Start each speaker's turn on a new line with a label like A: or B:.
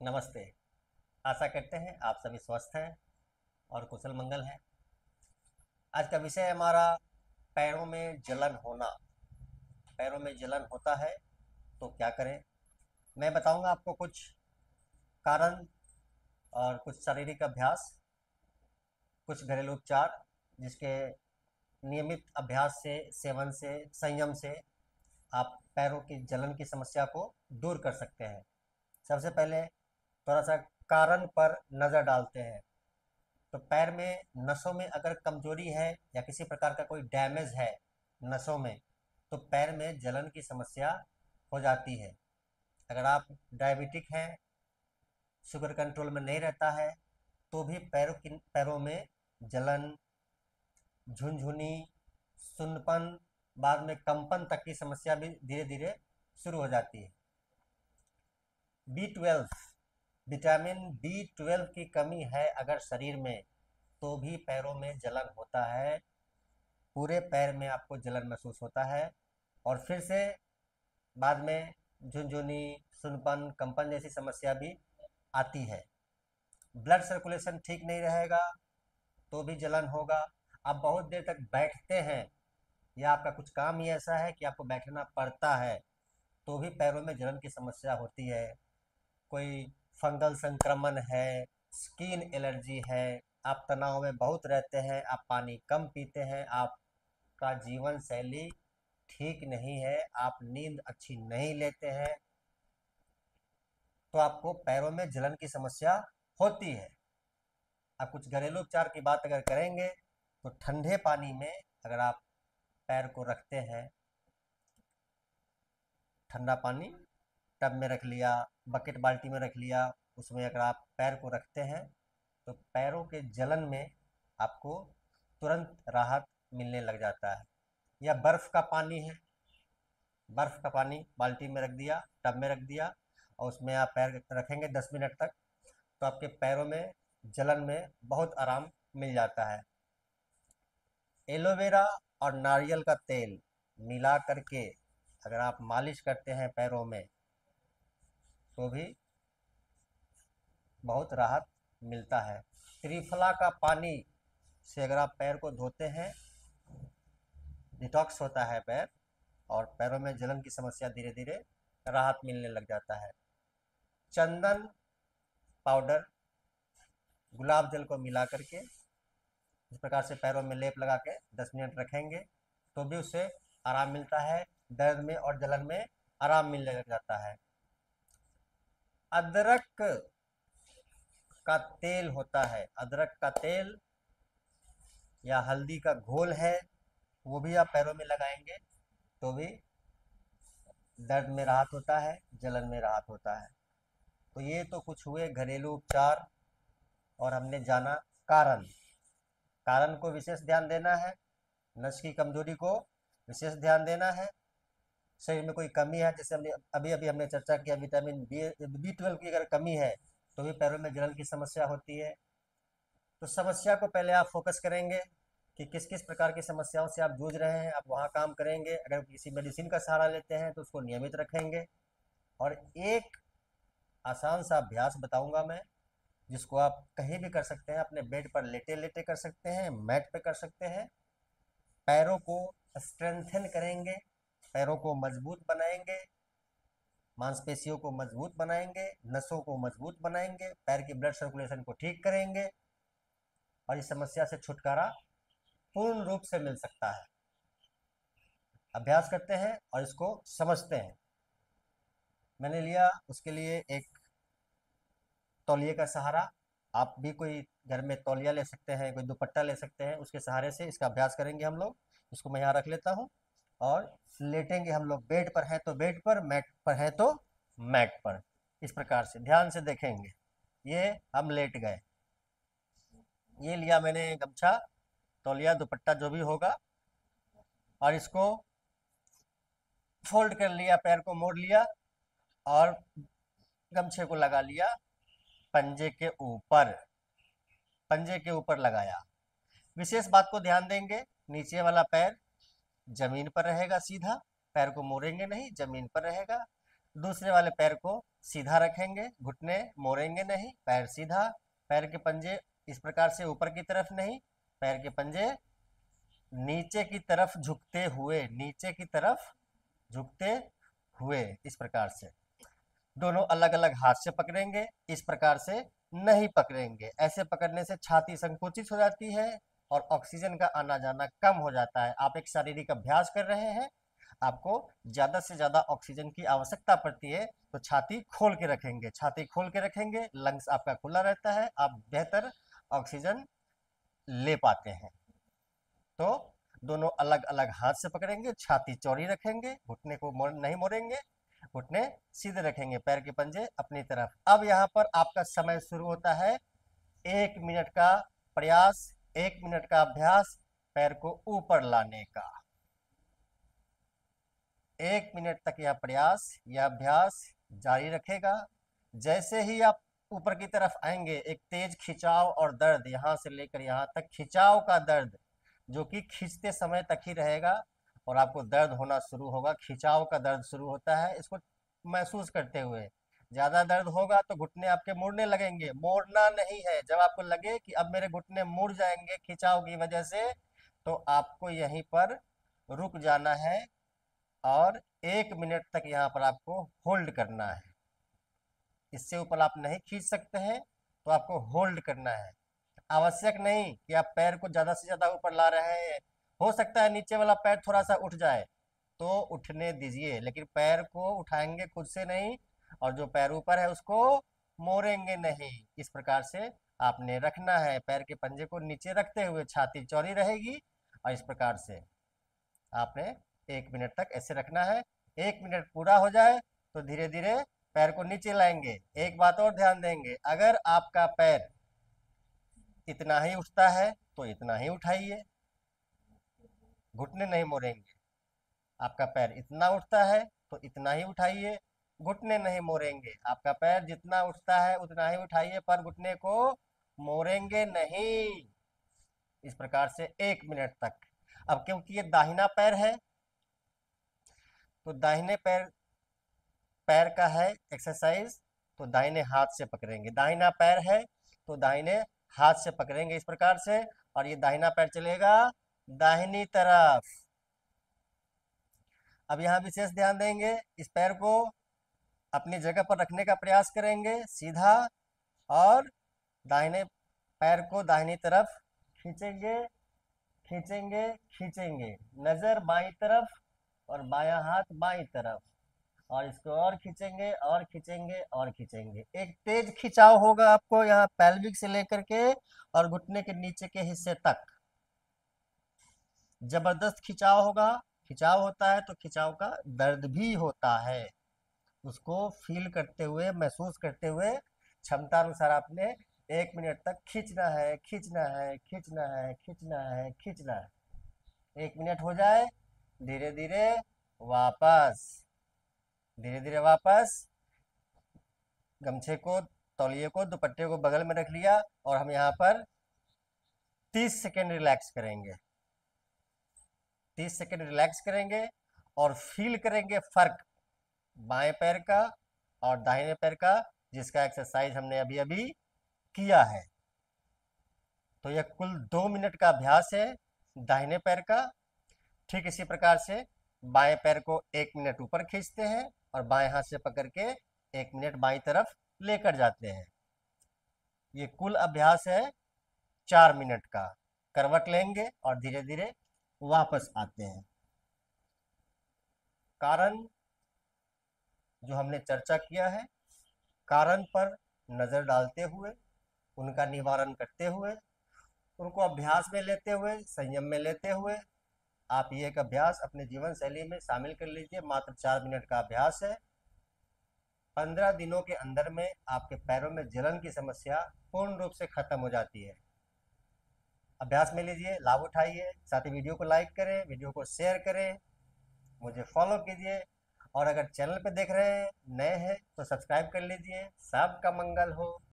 A: नमस्ते। आशा करते हैं आप सभी स्वस्थ हैं और कुशल मंगल हैं। आज का विषय हमारा पैरों में जलन होना। पैरों में जलन होता है तो क्या करें? मैं बताऊंगा आपको कुछ कारण और कुछ शारीरिक अभ्यास, कुछ घरेलू उपचार जिसके नियमित अभ्यास से, सेवन से, संयम से आप पैरों की जलन की समस्या को दूर कर सकते हैं। सबसे पहले थोड़ा सा कारण पर नज़र डालते हैं। तो पैर में नसों में अगर कमजोरी है या किसी प्रकार का कोई डैमेज है नसों में, तो पैर में जलन की समस्या हो जाती है। अगर आप डायबिटिक हैं, शुगर कंट्रोल में नहीं रहता है, तो भी पैरों में जलन, झुनझुनी, सुन्नपन, बाद में कंपन तक की समस्या भी धीरे धीरे शुरू हो जाती है। B12, विटामिन B12 की कमी है अगर शरीर में, तो भी पैरों में जलन होता है। पूरे पैर में आपको जलन महसूस होता है और फिर से बाद में झुनझुनी, सुनपन, कंपन जैसी समस्या भी आती है। ब्लड सर्कुलेशन ठीक नहीं रहेगा तो भी जलन होगा। आप बहुत देर तक बैठते हैं या आपका कुछ काम ही ऐसा है कि आपको बैठना पड़ता है, तो भी पैरों में जलन की समस्या होती है। कोई फंगल संक्रमण है, स्किन एलर्जी है, आप तनाव में बहुत रहते हैं, आप पानी कम पीते हैं, आपका जीवन शैली ठीक नहीं है, आप नींद अच्छी नहीं लेते हैं, तो आपको पैरों में जलन की समस्या होती है। आप कुछ घरेलू उपचार की बात अगर करेंगे तो ठंडे पानी में अगर आप पैर को रखते हैं, ठंडा पानी टब में रख लिया, बकेट बाल्टी में रख लिया, उसमें अगर आप पैर को रखते हैं तो पैरों के जलन में आपको तुरंत राहत मिलने लग जाता है। या बर्फ़ का पानी है, बर्फ़ का पानी बाल्टी में रख दिया, टब में रख दिया और उसमें आप पैर रखेंगे 10 मिनट तक, तो आपके पैरों में जलन में बहुत आराम मिल जाता है। एलोवेरा और नारियल का तेल मिला करके अगर आप मालिश करते हैं पैरों में, तो भी बहुत राहत मिलता है। त्रिफला का पानी से अगर आप पैर को धोते हैं, डिटॉक्स होता है पैर और पैरों में जलन की समस्या धीरे धीरे राहत मिलने लग जाता है। चंदन पाउडर गुलाब जल को मिला करके इस प्रकार से पैरों में लेप लगा के 10 मिनट रखेंगे तो भी उससे आराम मिलता है। दर्द में और जलन में आराम मिलने लग जाता है। अदरक का तेल होता है, अदरक का तेल या हल्दी का घोल है, वो भी आप पैरों में लगाएंगे तो भी दर्द में राहत होता है, जलन में राहत होता है। तो ये तो कुछ हुए घरेलू उपचार और हमने जाना कारण। कारण को विशेष ध्यान देना है, नस की कमजोरी को विशेष ध्यान देना है। शरीर में कोई कमी है, जैसे हमने अभी अभी हमने चर्चा किया, विटामिन B12 की अगर कमी है तो भी पैरों में जलन की समस्या होती है। तो समस्या को पहले आप फोकस करेंगे कि किस किस प्रकार की समस्याओं से आप जूझ रहे हैं, आप वहाँ काम करेंगे। अगर किसी मेडिसिन का सहारा लेते हैं तो उसको नियमित रखेंगे। और एक आसान सा अभ्यास बताऊंगा मैं, जिसको आप कहीं भी कर सकते हैं, अपने बेड पर लेटे लेटे कर सकते हैं, मैट पे कर सकते हैं। पैरों को स्ट्रेंथन करेंगे, पैरों को मजबूत बनाएंगे, मांसपेशियों को मजबूत बनाएंगे, नसों को मजबूत बनाएंगे, पैर की ब्लड सर्कुलेशन को ठीक करेंगे और इस समस्या से छुटकारा पूर्ण रूप से मिल सकता है। अभ्यास करते हैं और इसको समझते हैं। मैंने लिया उसके लिए एक तौलिए का सहारा। आप भी कोई घर में तौलिया ले सकते हैं, कोई दुपट्टा ले सकते हैं, उसके सहारे से इसका अभ्यास करेंगे हम लोग। इसको मैं यहाँ रख लेता हूँ और लेटेंगे हम लोग। बेड पर है तो बेड पर, मैट पर है तो मैट पर। इस प्रकार से ध्यान से देखेंगे। ये हम लेट गए, ये लिया मैंने गमछा, तौलिया, दुपट्टा जो भी होगा, और इसको फोल्ड कर लिया, पैर को मोड़ लिया और गमछे को लगा लिया पंजे के ऊपर, पंजे के ऊपर लगाया। विशेष बात को ध्यान देंगे, नीचे वाला पैर जमीन पर रहेगा सीधा, पैर को मोड़ेंगे नहीं, जमीन पर रहेगा। दूसरे वाले पैर को सीधा रखेंगे, घुटने मोड़ेंगे नहीं, पैर सीधा, पैर के पंजे इस प्रकार से ऊपर की तरफ नहीं, पैर के पंजे नीचे की तरफ झुकते हुए, नीचे की तरफ झुकते हुए, इस प्रकार से। दोनों अलग अलग हाथ से पकड़ेंगे, इस प्रकार से नहीं पकड़ेंगे। ऐसे पकड़ने से छाती संकुचित हो जाती है और ऑक्सीजन का आना जाना कम हो जाता है। आप एक शारीरिक अभ्यास कर रहे हैं, आपको ज्यादा से ज्यादा ऑक्सीजन की आवश्यकता पड़ती है, तो छाती खोल के रखेंगे, छाती खोल के रखेंगे, लंग्स आपका खुला रहता है, आप बेहतर ऑक्सीजन ले पाते हैं। तो दोनों अलग अलग हाथ से पकड़ेंगे, छाती चौड़ी रखेंगे, घुटने को नहीं मोड़ेंगे, घुटने सीधे रखेंगे, पैर के पंजे अपनी तरफ। अब यहाँ पर आपका समय शुरू होता है 1 मिनट का प्रयास, 1 मिनट का अभ्यास पैर को ऊपर लाने का। 1 मिनट तक यह प्रयास, यह अभ्यास जारी रखेगा। जैसे ही आप ऊपर की तरफ आएंगे, एक तेज खिंचाव और दर्द, यहां से लेकर यहां तक खिंचाव का दर्द, जो कि खींचते समय तक ही रहेगा और आपको दर्द होना शुरू होगा। खिंचाव का दर्द शुरू होता है, इसको महसूस करते हुए। ज्यादा दर्द होगा तो घुटने आपके मुड़ने लगेंगे, मोड़ना नहीं है। जब आपको लगे कि अब मेरे घुटने मुड़ जाएंगे खिंचाव की वजह से, तो आपको यहीं पर रुक जाना है और 1 मिनट तक यहाँ पर आपको होल्ड करना है। इससे ऊपर आप नहीं खींच सकते हैं, तो आपको होल्ड करना है। आवश्यक नहीं कि आप पैर को ज्यादा से ज्यादा ऊपर ला रहे हैं। हो सकता है नीचे वाला पैर थोड़ा सा उठ जाए, तो उठने दीजिए, लेकिन पैर को उठाएंगे खुद से नहीं, और जो पैर ऊपर है उसको मोड़ेंगे नहीं। इस प्रकार से आपने रखना है, पैर के पंजे को नीचे रखते हुए छाती चौड़ी रहेगी, और इस प्रकार से आपने 1 मिनट तक ऐसे रखना है। 1 मिनट पूरा हो जाए तो धीरे धीरे पैर को नीचे लाएंगे। एक बात और ध्यान देंगे, अगर आपका पैर इतना ही उठता है तो इतना ही उठाइए, घुटने नहीं मोड़ेंगे। आपका पैर इतना उठता है तो इतना ही उठाइए, घुटने नहीं मोड़ेंगे। आपका पैर जितना उठता है उतना ही उठाइए, पर घुटने को मोड़ेंगे नहीं। इस प्रकार से 1 मिनट तक। अब क्योंकि ये दाहिना पैर है, तो दाहिने पैर पैर का है एक्सरसाइज, तो दाहिने हाथ से पकड़ेंगे। दाहिना पैर है तो दाहिने हाथ से पकड़ेंगे इस प्रकार से, और ये दाहिना पैर चलेगा दाहिनी तरफ। अब यहाँ विशेष ध्यान देंगे, इस पैर को अपनी जगह पर रखने का प्रयास करेंगे सीधा, और दाहिने पैर को दाहिनी तरफ खींचेंगे, खींचेंगे, खींचेंगे, नजर बाईं तरफ और बायां हाथ बाईं तरफ, और इसको और खींचेंगे और खींचेंगे और खींचेंगे। एक तेज खिंचाव होगा आपको यहाँ पैल्विक से लेकर के और घुटने के नीचे के हिस्से तक, जबरदस्त खिंचाव होगा। खिंचाव होता है तो खिंचाव का दर्द भी होता है, उसको फील करते हुए, महसूस करते हुए क्षमता अनुसार आपने 1 मिनट तक खींचना है, खींचना है, खींचना है, खींचना है, खींचना है। 1 मिनट हो जाए, धीरे धीरे वापस, धीरे धीरे वापस। गमछे को, तौलिए को, दुपट्टे को बगल में रख लिया, और हम यहाँ पर 30 सेकेंड रिलैक्स करेंगे। 30 सेकेंड रिलैक्स करेंगे और फील करेंगे फर्क बाएं पैर का और दाहिने पैर का, जिसका एक्सरसाइज हमने अभी अभी किया है। तो यह कुल 2 मिनट का अभ्यास है दाहिने पैर का। ठीक इसी प्रकार से बाएं पैर को 1 मिनट ऊपर खींचते हैं और बाएं हाथ से पकड़ के 1 मिनट बाईं तरफ लेकर जाते हैं। ये कुल अभ्यास है 4 मिनट का। करवट लेंगे और धीरे धीरे वापस आते हैं। कारण जो हमने चर्चा किया है, कारण पर नजर डालते हुए, उनका निवारण करते हुए, उनको अभ्यास में लेते हुए, संयम में लेते हुए, आप ये एक अभ्यास अपने जीवन शैली में शामिल कर लीजिए। मात्र 4 मिनट का अभ्यास है। 15 दिनों के अंदर में आपके पैरों में जलन की समस्या पूर्ण रूप से खत्म हो जाती है। अभ्यास में लीजिए, लाभ उठाइए। साथ ही वीडियो को लाइक करें, वीडियो को शेयर करें, मुझे फॉलो कीजिए, और अगर चैनल पे देख रहे हैं, नए हैं, तो सब्सक्राइब कर लीजिए। सबका मंगल हो।